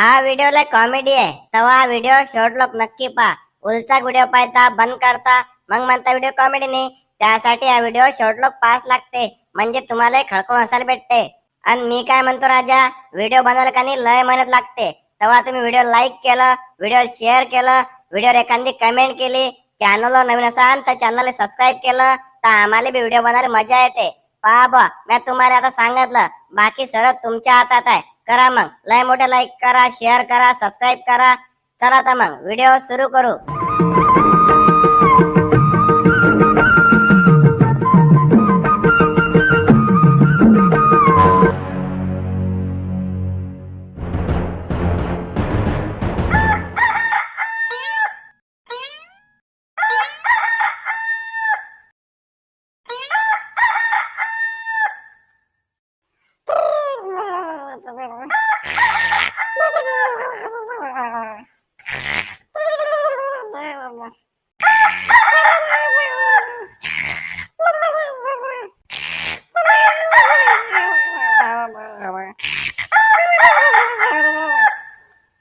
हा व्हिडिओ लय कॉमेडी आहे, तेव्हा हा व्हिडिओ शॉर्ट लोक नक्की पहा. उलचा व्हिडिओ पाहता बंद करता मग म्हणता व्हिडिओ कॉमेडी नाही. त्यासाठी हा व्हिडिओ शॉर्ट लोक पास लागते, म्हणजे तुम्हाला खळखळ हसायला भेटते. आणि मी काय म्हणतो राजा, व्हिडिओ बनवायला का नाही लय मेहनत लागते. तेव्हा तुम्ही व्हिडिओ लाईक केलं, व्हिडिओ शेअर केलं, व्हिडिओवर एखादी कमेंट केली, चॅनलला नवीन असाल तर चॅनलला सबस्क्राईब केलं तर आम्हाला बी व्हिडिओ बनवायला मजा येते. पहा बा, मी तुम्हाला आता सांगितलं, बाकी सर्व तुमच्या हातात आहे. करा मग, लय मोठे लाईक करा, शेअर करा, सबस्क्राईब करा. चला आता मग व्हिडिओ सुरू करू.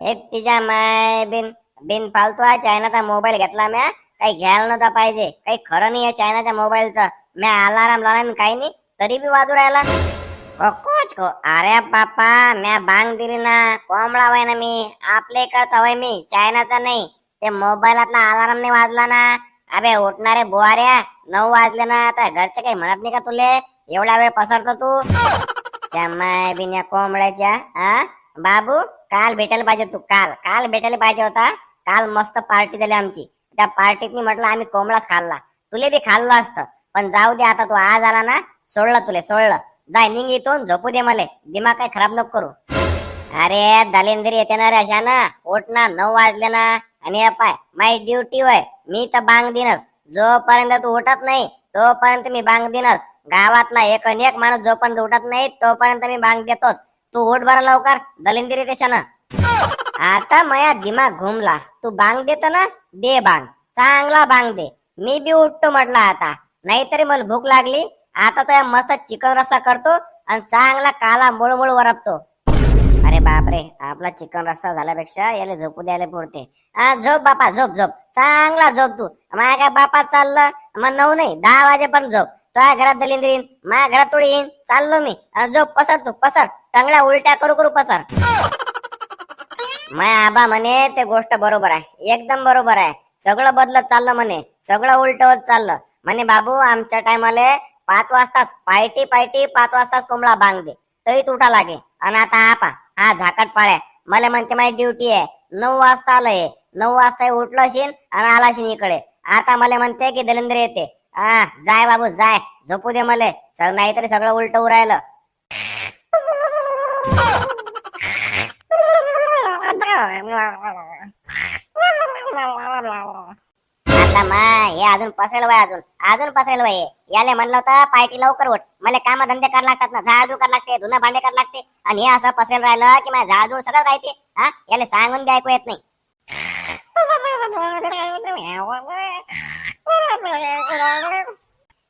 हे तिच्या माय बिन बिन फालतू हा चायनाचा मोबाईल घेतला म्या. काही घ्यायला नव्हता पाहिजे, काही खरं नाही या चायनाच्या मोबाईलचं. म्या अलाराम लावला काही नाही तरी बी वाजू राहिला. अरे बापा, म्या बांग दिली ना, कोंबडा वय ना मी, आपल्या इकडचा वय मी, चायनाचा नाही. ते मोबाईलातला अलाराम नाही वाजला ना. अबे उठणारे बुवाऱ्या, 9 वाजले ना, आता घरचे काही म्हणत नाही का तुले? एवढा वेळ पसरतो तू त्या माय बिन या कोंबड्याच्या. बाबू, काल भेटायला पाहिजे तू, काल काल भेटायला पाहिजे होता. काल मस्त पार्टी झाली आमची. त्या पार्टीत म्हटलं आम्ही कोंबडाच खाल्ला, तुले बी खाल्लं असतं. पण जाऊ दे, आता तू आज आला ना, सोडलं तुले, सोडलं. जाय निघ इथून, झोपू दे मला, दिमाग काय खराब नको करू. अरे दलेंद्री येते ना रे अशा ना, उठ ना, 9 वाजले ना. आणि पाय, माय ड्युटी होय, मी तर बांग दिनच. जोपर्यंत तू उठत नाही तोपर्यंत मी बांग दिनच. गावातला एक माणूस जोपर्यंत उठत नाही तोपर्यंत मी बांग देतोच. तू उठ बरं लवकर, दलिंद्री देशानं. आता माया दिमाग घुमला, तू बांग देत ना, दे बांग, चांगला बांग दे. मी बी उठतो म्हटलं आता, नाहीतरी मला भूक लागली. आता तो या मस्त चिकन रस्सा करतो आणि चांगला काला मुळमुळ वरपतो. अरे बापरे, आपला चिकन रस्सा झाल्यापेक्षा याला झोपू द्यायला पुरते. झोप बापा, झोप झोप, चांगला झोप तू. माझ्या काय बापा चाललं मग 9 नाही 10 वाजेपर्यंत झोप. तुझ्या घरात दलिंद्री येईन, माझ्या घरात थोडी येईन, चाललो मी. झोप, पसर तू, पसर, टंगड्या उलट्या करू करू पसर. माय आबा म्हणे ते गोष्ट बरोबर आहे, एकदम बरोबर आहे. सगळं बदलत चाललं म्हणे, सगळं उलट होत चाललं म्हणे. बाबू, आमच्या टायमाले 5 वाजताच पार्टी पार्टी, 5 वाजताच कोंबडा बांग दे तरीच उठा लागे. आणि आता हा झाकट पाड्या मला म्हणते माझी ड्युटी आहे, 9 वाजता आलंय, 9 वाजता उठलो असेल आणि आला असेल इकडे. आता मला म्हणते की दलिंद्र येते. जाय बाबू जाय, झोपू दे मला, नाहीतरी सगळं उलट उरायलं. आता माय हे अजून पसेल वय, अजून पसेल वय. याले म्हणलं होतं पार्टी लवकर उठ, मला काम धंदे करायला लागतात ना, झाडझूड करायला लागते, धुणं भांडे करायला लागते. आणि हे असं पसेल राहिलं की माझ्या झाडझूड सगळं राहते. याले सांगून बी ऐकू येत नाही.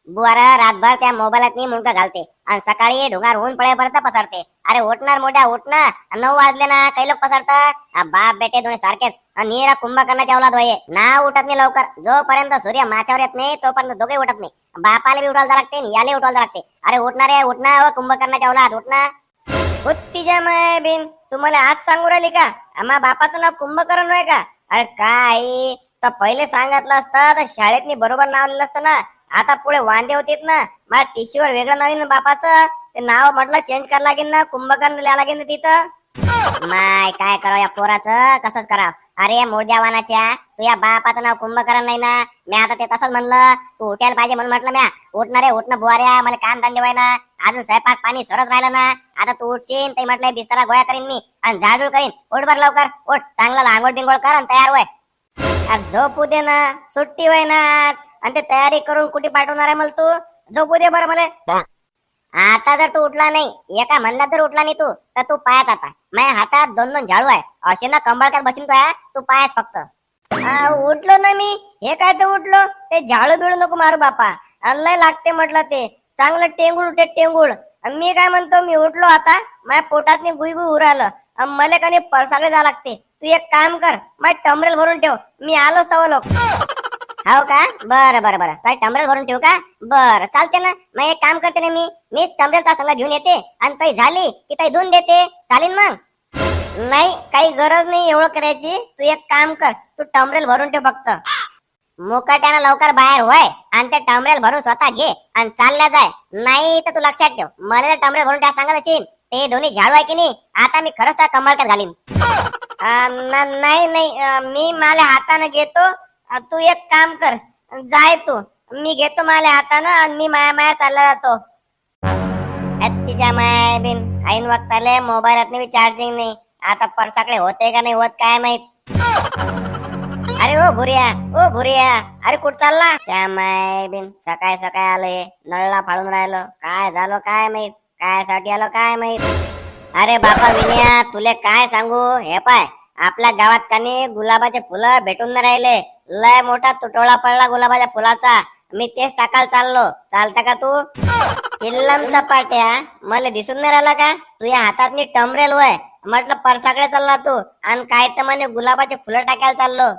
बुवारा रातभर त्या मोबाईलात मुंग घालते आणि सकाळी ढुंगार होऊन पडेपर्यंत पसरते. अरे उठणार मोठ्या, उठ ना. 9 वाजले ना, काही लोक पसरतात. बाप बेटे दोन्ही सारखेच. नीरा कुंभकर्णाच्या औलाद होय ना, उठत नाही लवकर. जोपर्यंत सूर्य माथ्यावर येत नाही तोपर्यंत दोघे उठत नाही. बापाला बी उठवायला लागते, याले उठवायला लागते. अरे उठणार आहे, उठणार, कुंभकर्णाच्या औलाद, उठना. उत्तीच्या माय बिन, तुम्हाला आज सांगू राहिली का आम्हा बापाचं नाव कुंभकर्ण आहे का? अरे काय तर पहिले सांगितलं असतं तर शाळेत बरोबर नाव लिहिलं असतं ना. आता पुढे वांदे होतीत ना. मला टीशीवर वेगळं नाव येईल बापाचं, ते नाव म्हटलं चेंज करायला लागेल ना, कुंभकर्ण लिहायला लागेल ना तिथं. माय काय करावं या पोराचं, कसंच करावं. अरे मोद्या वानाच्या, तू या बापाचं नाव कुंभकर्ण नाही ना. मी आता ते तसंच म्हणलं, तू उठायला पाहिजे म्हणून म्हटलं म्या. उठणार आहे, उठणं बुवाऱ्या, मला काम धंदे व्हाय ना, अजून स्वयंपाक पाणी सरच राहिलं ना. आता तू उठशील ते म्हटलंय बिस्तारा गोळ्या करीन मी आणि झाडूळ करीन. उठ बर लवकर, उठ, चांगला आंघोळ बिंगोळ कर आणि तयार व्हाय. झोपू दे ना, सुट्टी व्हाय ना आज, आणि ते तयारी करून कुठे पाठवणार आहे मला तू? झोपू दे बरं मला. आता जर तू उठला नाही, एका म्हणला जर उठला नाही तू, तर तू पायात. आता माझ्या हातात 2 झाडू आहे, असे ना कंबळक्यात बसून तू पायात फक्त. उठलो ना मी, हे काय तर उठलो, ते झाडू बिळू नको मारू बापा, अल्लाय लागते म्हटलं ते चांगलं टेंगुळ उठे टेंगुळ. मी काय म्हणतो, मी उठलो आता, माझ्या पोटात गुई गुई उरालं. मला का नाही परसाकडे जावं लागते. तू एक काम कर, माझे टमरेल भरून ठेव, मी आलोच तव लोक. हो का, बरं बरं बरं, काय टमरेल भरून ठेवू का? बरं चालते ना. मग एक काम करते ना, मीच टमरेलचा संघ घेऊन येते आणि ताई झाली की ताई धुवून देते, चालेल मग? नाही, काही गरज नाही एवढं करायची. तू एक काम कर, तू टमरेल भरून ठेव फक्त. मुकाट्यानं लवकर बाहेर होय आणि ते टमरेल भरून स्वतः घे आणि चालल्या जाय. नाही तर तू लक्षात ठेव, मला ते टमरेल भरून त्या सांगत असेल ते दोन्ही झाडू आहे की नाही, आता मी खरंच त्या कमळक्यात घालीन. नाही नाही, मी माझ्या हाताने घेतो. तू एक काम कर, जाय तू, मी घेतो माझ्या हातानं आणि मी माया माया चालला जातो. तिच्या माया बिन ऐन वक्ताले मोबाईलात नाही चार्जिंग नाही. आता परसाकडे होते का नाही होत काय माहित. अरे ओ भुरिया, अरे कुठ चालला? माय बिन सकाळ सकाळ आलोय, नळला फाळून राहिलो. काय झालं काय माहित, काय साठी आलो काय माहित. अरे बापा विनया, तुले काय सांगू, हे पाय आपल्या गावात कानी गुलाबाचे फुलं भेटून नाही राहिले. लय मोठा तुटवडा पडला गुलाबाच्या फुलाचा. मी तेच टाकायला चाललो. चालता का तू? चिल्लमचा पाट्या, मला दिसून नाही राहिला का तुझ्या हातातनी टमरेल वय? म्हटलं परसाकडे चालला तू आणि काय तर म्हणे गुलाबाचे फुलं टाकायला चाललो.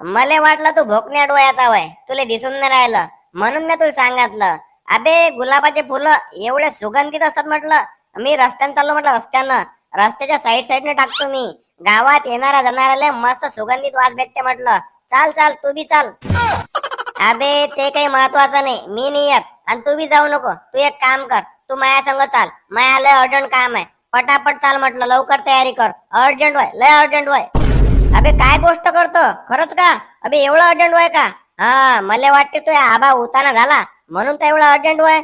मला वाटलं तू भोकण्या डोळ्याचा वय, तुला दिसून नाही राहिलं म्हणून मी तुला सांगितलं. अबे गुलाबाचे फुलं एवढे सुगंधित असतात म्हटलं. मी रस्त्यानं चाललो म्हटलं, रस्त्याच्या साईडने टाकतो मी. गावात येणारा जाणाऱ्याला मस्त सुगंधित वास भेटते म्हटलं. चाल चाल, तू बी चाल. अबे ते काही महत्वाचं नाही, मी नाही येत आणि तू बी जाऊ नको. तू एक काम कर, तू माया संग चाल, माया लय अर्जंट काम आहे. पटापट चाल म्हटलं, लवकर तयारी कर, अर्जंट वय, लय अर्जंट वय. अबे काय गोष्ट करतो, खरंच का? अबे एवढं अर्जंट वय का? हा, मला वाटते तू आबा उताना झाला म्हणून तर एवढं अर्जंट वय.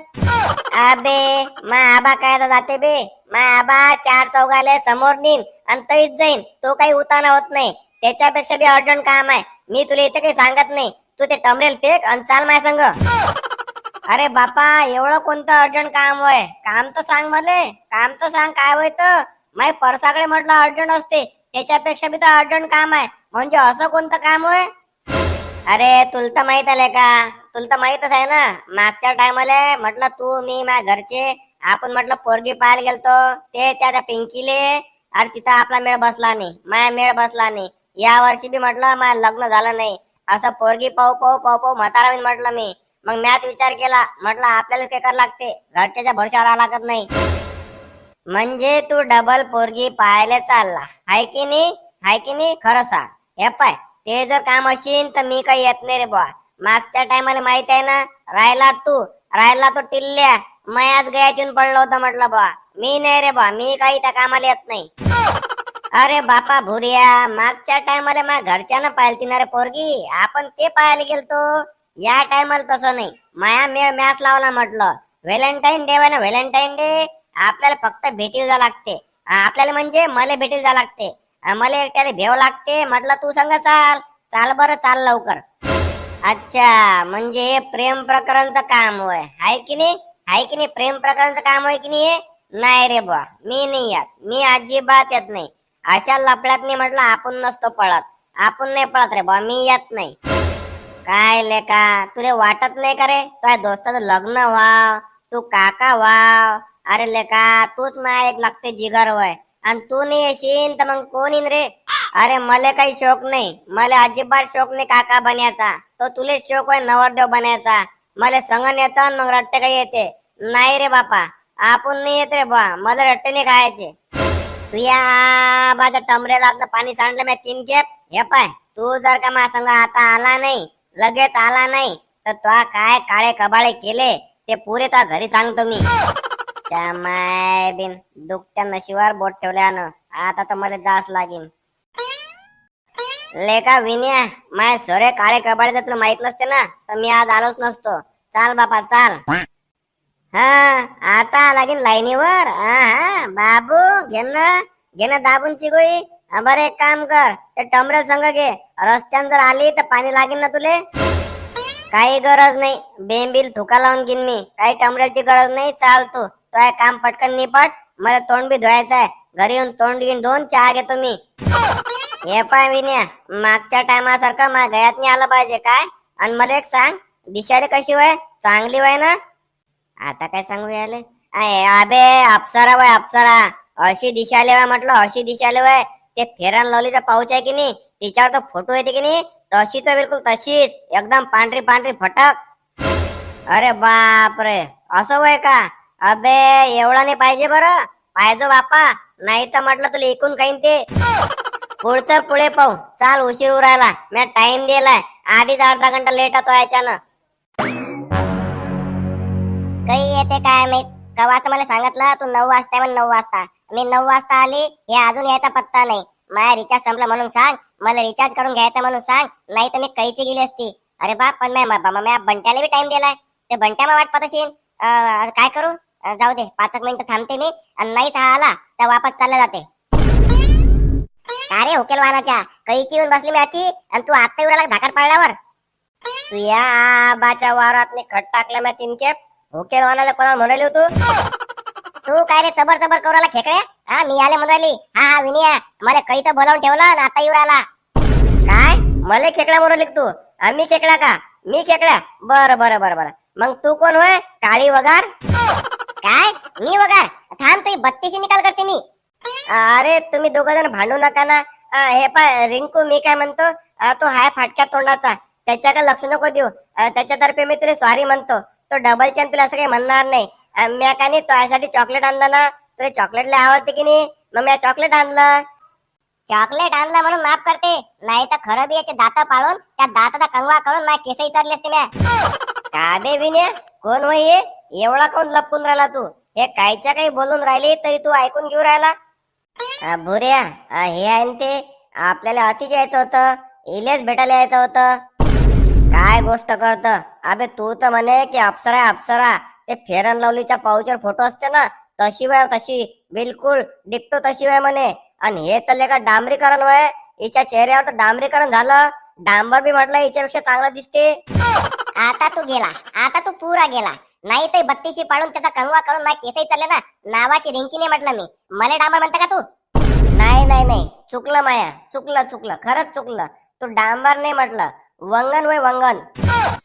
अबे मा आबा काय जाते बे, मा आबा चार चौघाले समोर नेईन आणि तईच जाईन. तो काही उताना होत नाही, त्याच्यापेक्षा बी अर्जंट काम आहे. मी तुला इथे काही सांगत नाही, तू ते टमरेल फेक आणि चाल माझ्या संग. अरे बापा, एवढं कोणतं अर्जंट काम होय? काम तर सांग मले, काम तर सांग काय होय. तर माझ्या परसाकडे म्हटलं अर्जंट असते, त्याच्यापेक्षा बी तर अर्जंट काम आहे. म्हणजे असं कोणतं काम होय? अरे तुला तर माहित आलंय का, तुला तर माहितच आहे ना. मागच्या टायमाला म्हटलं तू मी माझ्या घरचे आपण म्हटलं पोरगी पाहायला गेलतो, ते त्या पिंकीले. अरे तिथं आपला मेळ बसला नाही, माया मेळ बसला नाही. या वर्षी बी म्हटलं माझं लग्न झालं नाही. असं पोरगी पाहू पाहू पाहू पाहू म्हातारा होईन म्हटलं मी. मग मॅच विचार केला, म्हटलं आपल्याला काय करावं लागते, घरच्याच्या भरोशावर राहावं लागत नाही. म्हणजे तू डबल पोरगी पाहायला चालला हाय की नाही? हाय की नाही, खरं सांग. हे पाय, ते जर काम असेल तर मी काही येत नाही रे बा. मागच्या टायमाला माहित आहे ना, राहिला तो टिल्ल्या. मी आज गयातून पडलो होतं म्हटलं बा. मी नाही रे बा, मी काही त्या कामाला येत नाही. अरे बापा भुरिया, मागच्या टायमाला माझ्या घरच्यानं पाहिलती ना रे पोरगी, आपण ते पाहायला गेलतो. या टायमाला तसं नाही, माया मेळ मॅच लावला म्हटलं. व्हॅलेंटाईन डे ना, व्हॅलेंटाईन डे आपल्याला फक्त भेटीला जा लागते. आपल्याला म्हणजे मला भेटीला जा लागते, मला एकट्याला भेव लागते. म्हटलं तू संग चाल. चाल बरं, चाल लवकर. अच्छा, म्हणजे हे प्रेम प्रकरणचं काम होय, हाय की नाही? हाय की नाही, प्रेम प्रकरणचं काम होय की नाही? नाही रे बा, मी नाही येत, मी अजिबात येत नाही. अशा लफड्यात नाही म्हटलं आपण नसतो पळत, आपण नाही पळत रे बा, मी येत नाही. काय लेका, तुला वाटत नाही का रे तुझ्या दोस्ताचं लग्न व्हाव, तू काका व्हाव? अरे लेका, तूच माझ्या एक लागते जिगर वय आणि तू नाही येशील तर मग कोण येईन रे? अरे मला काही शौक नाही, मला अजिबात शौक नाही काका बनायचा. तो तुले शौक आहे नवरदेव बनायचा. मला संग नेतं मग रट्टे काही येते. नाही रे बापा, आपण नाही येत रे बा, मला रट्टे नाही खायचे. तुया माझ्या टमरेला पाणी सांडलं मी 3 खेप. हे पाय, तू जर का माझ्या संग आता आला नाही, लगेच आला नाही तर तो काय काळे कबाळे केले ते पुरे तो घरी सांगतो मी. माय बिन दुखत्या नशिवार बोट ठेवल्यानं आता तर मला जास लागेल. लेका विनया, माय सोरे काळे कबाळे जर तुला माहित नसते ना तर मी आज आलोच नसतो. चाल बापा चाल. हा, आता लागेल लाईनीवर. हा बाबू, घे दाबून चिगोई. बरं एक काम कर, ते टमरेल संग घे. रस्त्यानं जर आली तर पाणी लागेल ना तुले? काही गरज नाही, बेंबील थुका लावून घेईन मी, काही टमरेलची गरज नाही. चाल तू, तो काम पटकन निपट. मला तोंड बी धुवायचं आहे, घरी येऊन तोंड घेऊन दोन चहा घेतो मी. हे पाय विन्या, मागच्या टायमासारखं माझ्या गळ्यात नाही आलं पाहिजे काय. आणि मला एक सांग, दिशाले कशी वय? चांगली वय ना? आता काय सांगू याले? अबे अप्सरा वय, अप्सरा. अशी दिशाले वय म्हटलं, अशी दिशाले वय. ते फेरन लवलीचा पाऊच आहे की नाही, तिच्यावर तो फोटो येते की नाही, तशीच आहे बिलकुल तशीच, एकदम पांढरी पांढरी फटक. अरे बाप रे, असं वय का? अबे एवढा नाही पाहिजे बरं, पाहिजे बापा. नाही तर म्हटलं तुला ऐकून काही ते पुढचं पुढे पाहू. चाल, उशीर उरायला, मी टाइम दिलाय. आधीच अर्धा घंटा लेट होतो याच्यानं. काही येते काय माहित. कवाच मला सांगितलं तू 9 वाजता पण 9 वाजता. मी 9 वाजता आली, हे अजून यायचा पत्ता नाही. माझा रिचार्ज संपला म्हणून सांग, मला रिचार्ज करून घ्यायचा म्हणून सांग, नाही तर मी कैची गेली असती. अरे बाप, पण मी बंट्याला बी टाइम दिलाय. ते बंट्या मग वाट पाहत असेल. काय करू? जाऊ दे, 5 मिनिटं थांबते मी, आणि नाहीच हा आला तर वापस चालले जाते. अरे हुकेल वाहनाच्या कैची येऊन बसली मी आती, आणि तू आता येऊन आला धाकड पाळल्यावर. तू या आबाच्या वारात खट टाकल्या मी 3 खेप. हुकेल वाहनाचा कोणाला म्हणाली तू? तू काय रे चबर चबर करूला खेकड्या? हा, मी आले म्हणाली. हा हा विनिया, मला काही तर बोलावून ठेवलं आणि आता येऊन आला. काय मला खेकड्या म्हणून तू? आम्ही खेकड्या का? मी खेकड्या? बरं बरं बरं बरं. मग तू कोण होय? काळी वगार? काय मी वगार? थांब, तुझी 32 निकाल करते मी. अरे तुम्ही दोघं जण भांडू नका ना. हे पाय रिंकू, मी काय म्हणतो, तो हाय फाटक्या तोंडाचा, त्याच्याकडे लक्ष नको देऊ. त्याच्यातर्फे मी तुला सॉरी म्हणतो. तो डबल चॅन तुला असं काही म्हणणार नाही. मी का नाही तुझ्यासाठी चॉकलेट आणलं ना, तुला चॉकलेट लय आवडते की नाही, मग मी चॉकलेट आणलं. चॉकलेट आणलं म्हणून माफ करते, नाही तर खरं बी याचे दात पाळून त्या दाताचा कंगवा करून माझ्या केस विचारले असते म्या. का बे विनय, कोण होय हे? एवढा कोण लपून राहिला तू? हे कायच्या काही बोलून राहिली तरी तू ऐकून घेऊ राहिला? भुऱ्या, हे आहे न ते आपल्याला अतिच यायचं होतं, इलेच भेटायला यायचं होतं. काय गोष्ट करत? अबे तू तर म्हणे की अप्सरा अप्सरा, ते फेरन लवलीच्या पाऊचर फोटो असते ना, तशी वय, तशी बिलकुल डिक्टो तशी वय म्हणे. आणि हे तर लेका डांबरीकरण वय, हिच्या चेहऱ्यावर तर डांबरीकरण झालं. डांबर बी म्हटलं हिच्यापेक्षा चांगलं दिसते. आता तू गेला, आता तू पुरा गेला. नाही तर 32 पाडून त्याचा कंगवा करून माझ्या केसही चालले ना. नावाची रिंकी नाही म्हटलं मी, मला डांबर म्हणता का तू? नाही नाही नाही, चुकलं माया, चुकलं चुकलं, खरंच चुकलं. तू डांबर नाही म्हटलं, वंगन वय वंगन.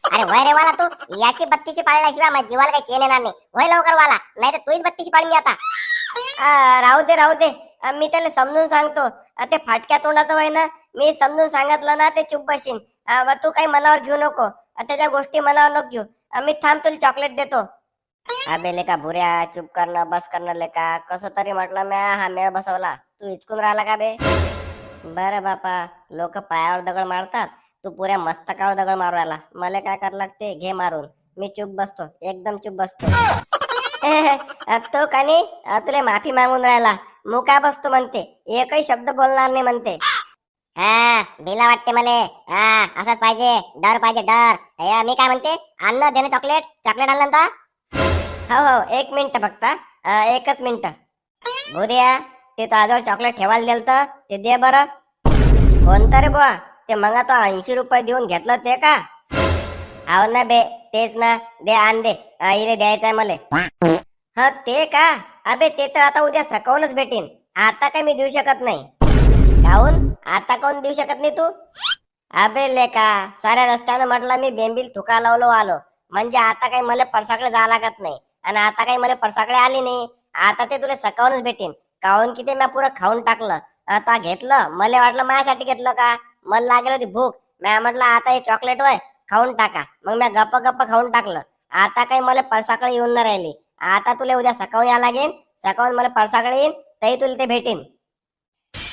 अरे वय रे वाला, तू याची 32 पाळल्याशिवाय माझ्या जीवाला काही चेन येणार नाही. वय लवकर वाला, नाही तर तूच 32 पाळून मी आता. राहू दे राहू दे, मी त्याला समजून सांगतो. ते फाटक्या तोंडाचं वय ना, मी समजून सांगितलं ना ते चुप बशीन. तू काही मनावर घेऊ नको, त्याच्या गोष्टी मनावर नको घेऊ. मी थांब, तुला चॉकलेट देतो. अबे लेका भुऱ्या, चुप करणं बस करणं लेका. कसं तरी म्हटलं म्या हा मेळ बसवला, तू हिचकून राहिला का बे? बरं बापा, लोक पायावर दगड मारतात, तू पुऱ्या मस्तकावर दगड मारू राहिला. मला काय करावं लागते, घे मारून. मी चुप बसतो, एकदम चुप बसतो. तो कानी तुला माफी मागून राहिला, मुका बसतो म्हणते, एकही शब्द बोलणार नाही म्हणते. हा भिला वाटते मले. हा असंच पाहिजे, डर पाहिजे, डर. मी काय म्हणते, अन्न दे ना चॉकलेट. चॉकलेट आणलं ना? हो हो, 1 मिनिट फक्त, 1च मिनिट. भुऱ्या, ते तुझ्याजवळ चॉकलेट ठेवायला दिलं तर ते दे बरं. कोणतं रे बुवा? ते मग तो 80 रुपये देऊन घेतलं ते का? हो ना बे, तेच ना. दे, आण दे, इले द्यायचंय मले. हा ते का? अबे ते तर आता उद्या सकाळूनच भेटीन, आता काय मी देऊ शकत नाही. काऊन? आता कोण देऊ शकत नाही तू? अबे लेका, साऱ्या रस्त्यानं म्हटलं मी बेंबील थुका लावलो आलो, म्हणजे आता काही मला परसाकडे जावं लागत नाही. आणि आता काही मला परसाकडे आली नाही, आता ते तुला सकाळूनच भेटीन. काऊन की ते मी पुरं खाऊन टाकलं. आता घेतलं, मला वाटलं माझ्यासाठी घेतलं का, मला लागेल होती भूक. मी म्हटलं आता हे चॉकलेट वय, खाऊन टाका. मग मी गप्प गप्प खाऊन टाकलं. आता काही मला परसाकडे येऊन न राहिली. आता तुला उद्या सकाळी या लागेल, सकाळून मला परसाकडे येईन, तरी तुला ते भेटीन.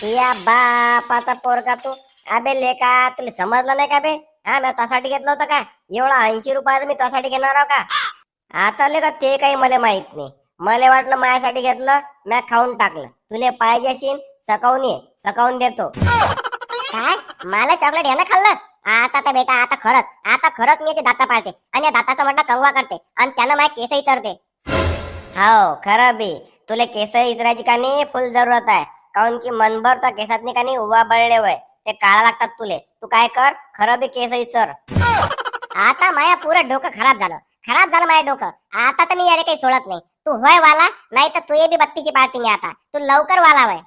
या बापाचा पोरका तू. अबे लेका, तुला समजलं नाही का बे? हा, मी त्यासाठी घेतलं होतं का? एवढा 80 रुपयाचं मी त्यासाठी घेणार आहो का? आता लेका ते काही मला माहित नाही. मला वाटलं माझ्यासाठी घेतलं, मी खाऊन टाकलं. तुला पाहिजे असेल सकाळून ये, सकाळून देतो. काय मला चॉकलेट यानं खाल्लं? आता तर बेटा, आता खरंच मी याचे दाता पाळते आणि या दाताचा म्हटलं कंगवा करते आणि त्यानं माझ्या केसही चरते. हो खरं बी, तुला केस इसरायची का नाही फुल जरूरत आहे. काऊन की मनभर तर केसात नाही का नाही उभा बळले वय, ते काळा लागतात तुले. तू काय कर, खरं बी केस इचर. आता माया पुरं डोकं खराब झालं माझं डोकं. आता तर मी यारे काही सोडत नाही. तू होय वाला, नाही तर तू ये बी 32 पाळती मी आता. तू लवकर वाला वय.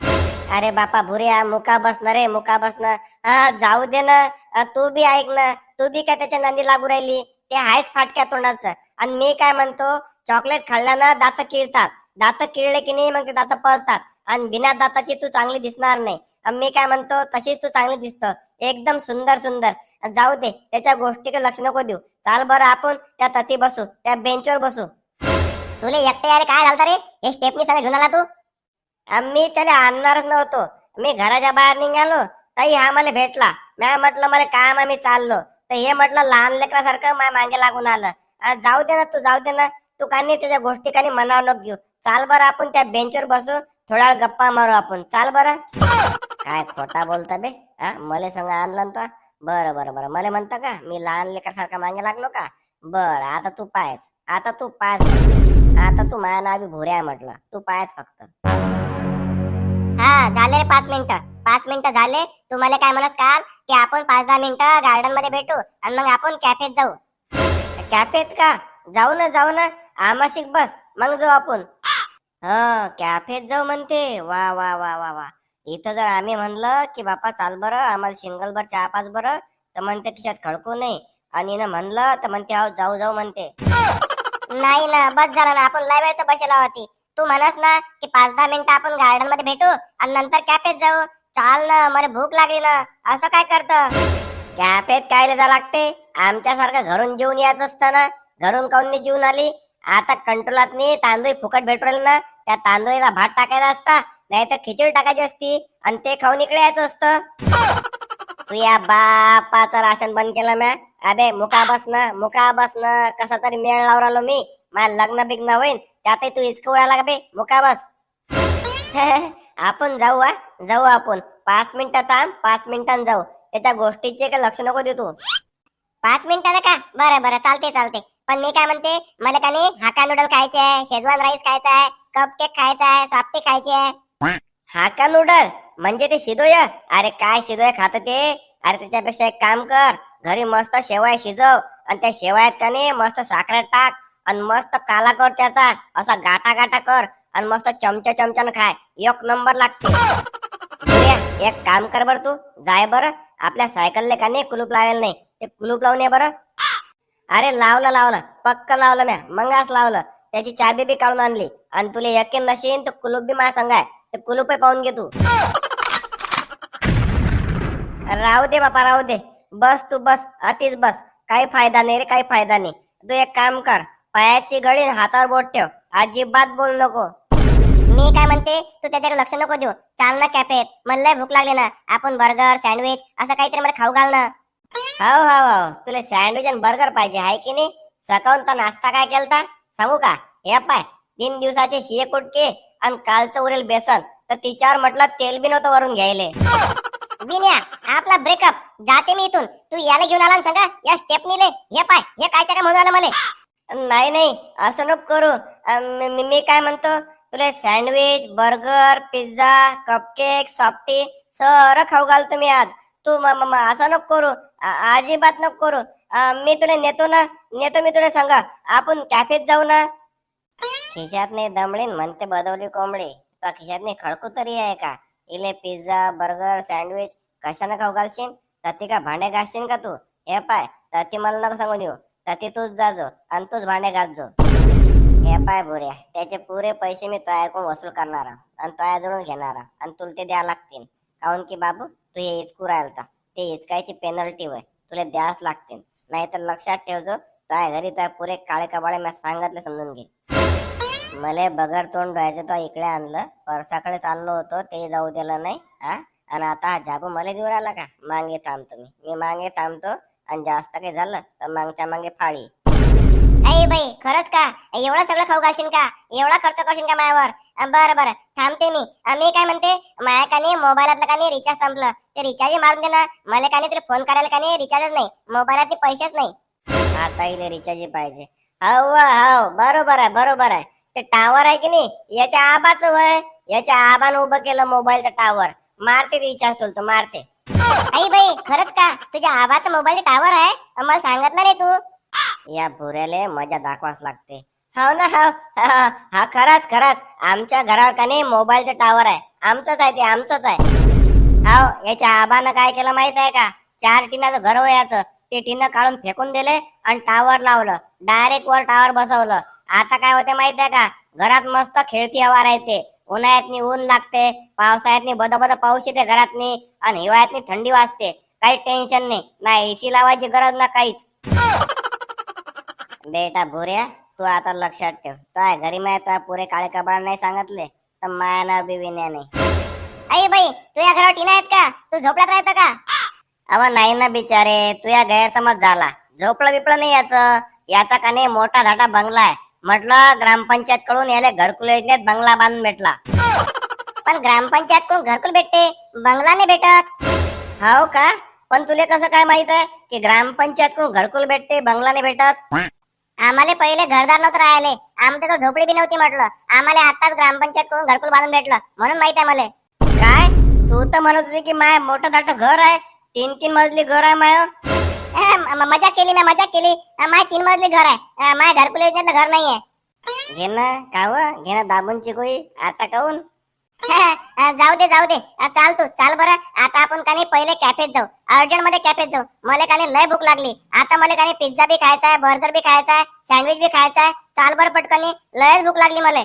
अरे बापा भुऱ्या, मुका बसणार रे, मुका बसणार. जाऊ दे ना, तू बी ऐक ना. तू बी काय त्याच्या नांदी लागू राहिली? ते आहेच फाटक्या तोंडाचं. आणि मी काय म्हणतो, चॉकलेट खाल्ल्यानं दात किळतात. दात किळले की नाही मग ते दात पळतात. आणि बिना दाताची तू चांगली दिसणार नाही. मी काय म्हणतो तशीच तू चांगली दिसतो, एकदम सुंदर सुंदर. जाऊ दे, त्याच्या गोष्टीकडे लक्ष नको देऊ. चाल बरं आपण त्या तती बसू, त्या बेंचवर बसू. तुला एकटे यार काय झालं रे? हे स्टेपनी सगळं घेऊन आला तू? मी त्याला आणणारच नव्हतो. मी घराच्या बाहेर निघालो ताई हा मला भेटला. मी म्हटलं मला काम आहे, मी चाललो. तर हे म्हटलं लहान लेकरासारखं माझ्या मागे लागून आलं. जाऊ दे ना तू, जाऊ दे ना तू. काही त्याच्या गोष्टी काही मनावर नको घेऊ. चाल बरं आपण त्या बेंचवर बसू, थोडा वेळ गप्पा मारू आपण. चाल बरं. काय खोटा बोलता बे? मला संग आणलं ना तो? बरं बरं बरं, मला म्हणतं का मी लहान लेकरासारखा मागे लागलो का? बरं, आता तू पायस, आता तू पायस. आता तू माझ्या नावी भोऱ्या आहे म्हटलं, तू पायच फक्त. हा झाले रे 5 मिनिटं. 5 मिनिटं झाले. तुम्हाला काय म्हणत काल की आपण 5-10 मिनिटं गार्डन मध्ये भेटू आणि मग आपण कॅफेत जाऊ. कॅफेत का? जाऊ ना जाऊ ना, आमाशिक बस मग जाऊ आपण. कॅफेत जाऊ म्हणते. वा वा वा वा वा. इथं जर आम्ही म्हणलं की बापा चाल बरं आम्हाला सिंगल बर चहा पाच बरं, तर म्हणते खिशात खडकू नाही. आणि ना म्हणलं तर म्हणते अहो जाऊ जाऊ म्हणते. नाही ना, बस झालं ना, आपण लय वेळ तर बसेला होती. तू म्हणस ना की 5-10 मिनिटं आपण गार्डन मध्ये भेटू आणि नंतर कॅफेत जाऊ. चाल ना, मला भूक लागली ना. असं काय करतं? कॅफेत कायला जा लागते? आमच्यासारखं घरून जेवून यायचं असतं ना. घरून काऊन नाही जेवून आली? आता कंट्रोलात नाही तांदूळ फुकट भेटू ना, त्या तांदूळीला भात टाकायचा असता, नाही तर खिचडी टाकायची असती आणि ते खाऊन इकडे यायचं असतं. तू या बापाचं राशन बंद केलं ना. अबे मुका बस ना, मुका बस ना. कसा तरी मेळ लावून राहिलो मी. मला लग्न बिग्न होईन त्यातही तू इचकू राहिला का बे? मुका बस. आपण जाऊ, जाऊ आपण. 5 मिनिटं थांब, 5 मिनिटांनी जाऊ. त्याच्या गोष्टीचे काय लक्ष नको दे तू. 5 मिनिटानं का? बरं बरं, चालते चालते. पण मी काय म्हणते, मला का नाही हाका नूडल खायचे आहे, शेजवान राईस खायचा आहे, कप केक खायचा आहे, सॉफ्टी खायची आहे. हाका नूडल म्हणजे ते शिदोय? अरे काय शिदोय खात ते? अरे त्याच्यापेक्षा एक काम कर, घरी मस्त शेवया शिजव आणि त्या शेवयात का नाही मस्त साखर टाक आणि मस्त काला कर त्याचा, असा गाटा गाटा कर आणि मस्त चमच्या चमच्यानं खाय. एक नंबर लागते. एक काम कर बर, तू जाय बरं आपल्या सायकलले का नाही कुलूप लावेल नाही, ते कुलूप लावून ये बरं. अरे लावलं लावलं, पक्क लावलं म्या, मंगास लावलं. त्याची चाबी बी काढून आणली आणि तुला यकीन नशीन तर कुलूप बी माझ्या संग आहे, ते कुलूप पाहून घे तू. राहू दे बापा राहू दे, बस तू बस, अतिच बस. काही फायदा नाही रे, काही फायदा नाही. तू एक काम कर, पायाची घडी हातावर बोट ठेव, अजिबात बोल नको. मी काय म्हणते, तू त्याच्याकडे लक्ष नको देऊ. चाल ना कॅफेत, मला लय भूक लागली ना. आपण बर्गर सँडविच असं काहीतरी मला खाऊ घाल ना. हो हो हो, तुला सँडविच आणि बर्गर पाहिजे आहे की नाही? सकाळून तर नाश्ता काय केलता सांगू का? हे पाय, 3 दिवसाचे शिये कुटके आणि कालचं उरेल बेसन, तर तिच्यावर म्हटलं तेल बी नव्हतं वरून घ्यायले. बिन्या, आपला ब्रेकअप. जाते मी इथून. तू याला घेऊन आला सांगा या स्टेपनीले. हे पाय, हे कायच्या काय म्हणून आलं मला? नाही नाही, असं नको करू. मी काय म्हणतो, तुला sandwich burger pizza cupcake softy sir खाऊ घालतो मी आज. तू असं नको करू, अजिबात नको करू. मी तुला नेतो ना, नेतो मी तुला सांगा. आपण कॅफेत जाऊ ना. खिशात नाही दमडीन म्हणते बदवली कोंबडी. तो खिशात नाही खडकू तरी आहे का? इले पिझ्झा बर्गर सँडविच कशाने खाऊ घालशील? तती का भांडे घासशील का तू? हे पाय, तती मला नको सांगू देऊ. तती तूच जाजो आणि तूच भांडे घासजो. हे पाय भुऱ्या, त्याचे पुरे पैसे मी तो ऐकून वसूल करणारा आणि तो जवळून घेणारा आणि तुला ते द्या लागतील. काऊन की बाबू तू हे इचकू राहिलता, ते इचकायची पेनल्टी होय, तुला द्यास लागतील. नाही तर लक्षात ठेवजो, तो घरी तो पुरे काळे कबाळे मी सांगितले समजून घे. मले बगर तोंड डोळ्याचं तो इकडे आणलं, परसाकडे चाललो होतो ते जाऊ दिलं नाही. आणि आता हा जाबू मला देऊ राहिला का? मागे थांबतो मी मागे थांबतो आणि जास्त काही झालं तर मागच्या मागे फाळी. अय बाई, खरंच का? एवढं सगळं खाऊ घालशील का? एवढा खर्च करशील का माझ्यावर? बरं बरं, थांबते मी. मी काय म्हणते, माझ्या का नाही मोबाईलातलं का नाही रिचार्ज संपलं, ते रिचार्ज मारून दे ना. मला का नाही तुला फोन करायला का नाही रिचार्जच नाही, मोबाईलात पैसेच नाही. आता इले रिचार्ज पाहिजे. हो हो, बरोबर आहे बरोबर आहे. ते टावर आहे की नाही, याच्या आबाचं वय, याच्या आबानं उभं केलं मोबाईलचं टावर. मारते रिचार्ज तुला, मारते. आई बाई, खरंच का? तुझ्या आबाचं मोबाईल टावर आहे? मला सांगितलं नाही तू. या भुऱ्याले मजा दाखवाच लागते. हो ना, हो. हा खरंच खरंच, आमच्या घरावर का नाही मोबाईलचं टावर आहे. आमचंच आहे ते, आमचंच आहे. हो, याच्या आबानं काय केलं माहित आहे का? 4 टिनाचं घर वयाचं, ते टिनं काढून फेकून दिले आणि टावर लावलं. डायरेक्ट वर टावर बसवलं. आता काय होते माहित आहे का? घरात मस्त खेळती हवा राहते, उन्हाळ्यातनी ऊन लागते, पावसाळ्यातनी बद बद पाऊस येते घरातनी, आणि हिवाळ्यातनी थंडी वाजते. काही टेन्शन नाही, ना एसी लावायची गरज ना काहीच. बेटा भुऱ्या, तू आता लक्षात ठेव, काय घरी माय तुझ्या पुरे काळे कबाड नाही सांगितले तर माया ना बी विन्या नाही. आई बाई, तुझ्या घरावर टीना आहेत का? तू झोपड्यात राहता का? अव नाही ना बिचारे, तुझ्या गैरसमज झाला. झोपलं बिपलं नाही याचं. याचा का नाही मोठा धाटा बंगला आहे. म्हटलं ग्रामपंचायत कडून याला घरकुल योजनेत बंगला बांधून भेटला. पण ग्रामपंचायत कडून घरकुल भेटते, बंगला नाही भेटत. हो का? पण तुला कसं काय माहित आहे की ग्रामपंचायत कडून घरकुल भेटते, बंगला नाही भेटत? आम्हाला पहिले घरदार नव्हतं राहिले, आमच्याकडे झोपडी बी नव्हती. म्हटलं आम्हाला आताच ग्रामपंचायत कडून घरकुल बांधून भेटलं, म्हणून माहित आहे मला. काय? तू तर म्हणत होती की माय मोठं धाट घर आहे, 3-3 मजली घर आहे माय. मजाक केली, मी मजाक केली. माय 3 मजली घर आहे, माय घरकुल योजनेतलं घर नाहीये. घे ना काव, घे ना दाबून चिकोई. आता काऊन? जाऊ दे जाऊ दे, चाल तू चाल बरं. आता आपण का नाही पहिले कॅफेत जाऊ, अर्जंट मध्ये कॅफेत जाऊ. मला का नाही लय भूक लागली. आता मला का नाही पिझ्झा बी खायचा आहे, बर्गर बी खायचा आहे, सँडविच बी खायचा आहे. चाल बरं पटकनी, लय भूक लागली मला.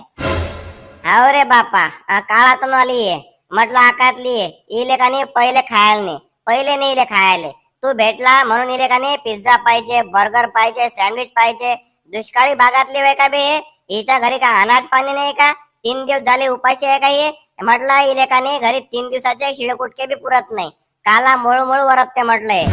हाव रे बापा, काळातून आली आहे म्हटलं, आकातली आहे. इले का नाही पहिले खायला नाही, पहिले नाही इले खायला. तू भेटला म्हणून इले का नाही पिझ्झा पाहिजे, बर्गर पाहिजे, सँडविच पाहिजे. दुष्काळी भागातली वय का बे? हिच्या घरी का अनाज पाणी नाही का? 3 दिवस झाले उपाशी आहे का हे? म्हटलं इले का नाही घरी 3 दिवसाचे शिळकुटके बी पुरत नाही. काला मळू मळू वरपते म्हटलंय.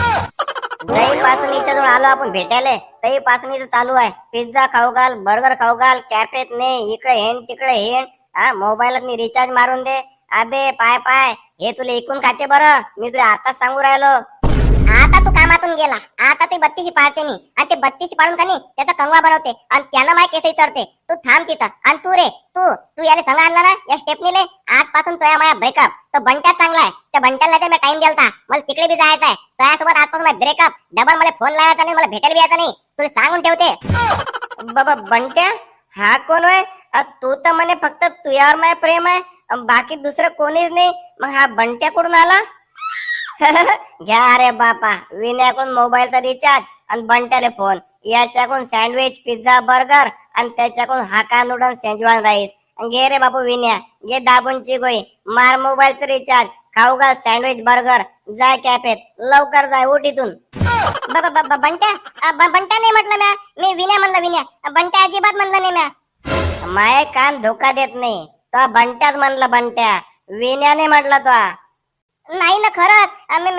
दही पासून हिच्या जवळ आलो आपण भेटायला, दही पासून हिचं चालू आहे. पिझ्झा खाऊ घाल, बर्गर खाऊ घाल, कॅफेत ने, इकडे हेण तिकडे हेण. मोबाईलात मी रिचार्ज मारून दे. अबे पाय पाय, हे तुला ऐकून खाते बरं, मी तुला आताच सांगू राहिलो. आता तू कामातून गेला, आता ते 32 पाळते मी, आणि ते 32 पाळून का नाही त्याचा कंगवा बनवते, आणि त्यानं माय केसही चढते. तू थांब तिथं. आणि तू रे, तू याला संग आणला ना या स्टेपनीले, आजपासून तो या माझ्या ब्रेकअप. तो बंट्या चांगला आहे, त्या बंट्याला तर मी टाइम दिलता, मला तिकडे बी जायचं आहे. त्यासोबत आजपासून माझा ब्रेकअप. डबल मला फोन लावायचा नाही, मला भेटायला बी यायचं नाही. तुला सांगून ठेवते. बाबा बंट्या हा कोण आहे? तू तर म्हणे फक्त तुझ्यावर माझं प्रेम आहे, बाकी दुसरं कोणीच नाही. मग हा बंट्या कुठून आला? घ्या रे बापा, विण्याकडून मोबाईलचा रिचार्ज आणि बंट्याले फोन. याच्याकडून सँडविच, पिझ्झा, बर्गर, आणि त्याच्याकडून हाका नूडल्स, शेजवान राईस. घे रे बापू विन्या, घे दाबूनची गोळी, मार मोबाईलचं रिचार्ज, खाऊ घाल सँडविच, बर्गर, जाय कॅफेत, लवकर जाय, उठ इथून. बंट्या बंट्या नाही म्हटलं म्या, मी विन्या म्हणलं. विन्या बंट्या अजिबात म्हणलं नाही म्या. माय कान धोका देत नाही, तो बंट्याच म्हणलं. बंट्या विन्याने म्हटलं तो. नाही ना खरंच,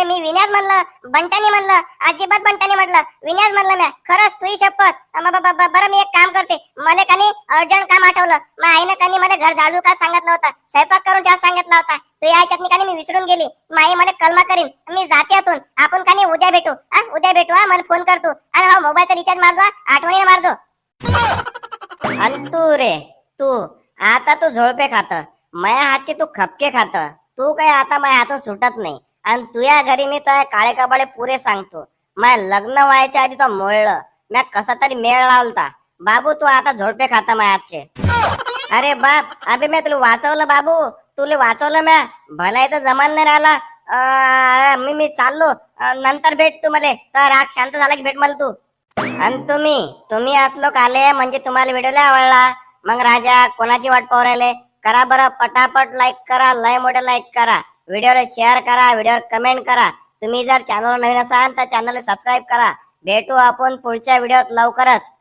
मी विन्याच म्हणलं, बंट्याने म्हणलं. अजिबात बंट्याने म्हटलं, विन्याच म्हणलं म्या. खरंच तुही शपथ. बरं मी एक काम करते, मला कानी अर्जंट काम आठवलं. मग आईनं कानी मला घर झाडू का सांगितलं होतं, स्वयंपाक करून ठेवा सांगितलं होता. तू याच्यात कानी मी विसरून गेली. माई मला कलमा करीन, मी जाते यातून. आपण कानी उद्या भेटू. उद्या भेटू. मला फोन करतो, आणि मोबाईलचा रिचार्ज मारजो, आठवणीने मारजो. आणि तू रे, तू आता तू झोळपे खात, माझ्या हातचे तू खपके खात. तू काय आता माझ्या हातून सुटत नाही. आणि तुझ्या घरी मी तुझ्या काळे कबाळे पुरे सांगतो. माझ्या लग्न व्हायच्या आधी तो मोळलं, मी कसा तरी मेळ लावलता. बाबू तू आता झोडपे खाता माझ्या हातचे. अरे बाप, अबे मी तुला वाचवलं बाबू, तुला वाचवलं म्या. भलायचा जमान नाही राहिला. मी चाललो, नंतर भेट तू मला. तर राग शांत झाला की भेट मला तू. आणि तुम्ही आत लोक आले म्हणजे तुम्हाला व्हिडिओ लय आवडला. मग राजा कोणाची वाट पाहू राहिले? करा बरं पटापट लाईक करा, लय मोठे लाईक करा, व्हिडिओला शेअर करा, व्हिडिओवर कमेंट करा. तुम्ही जर चॅनल नवीन असाल तर चॅनलला सबस्क्राईब करा. भेटू आपण पुढच्या व्हिडिओत लवकरच.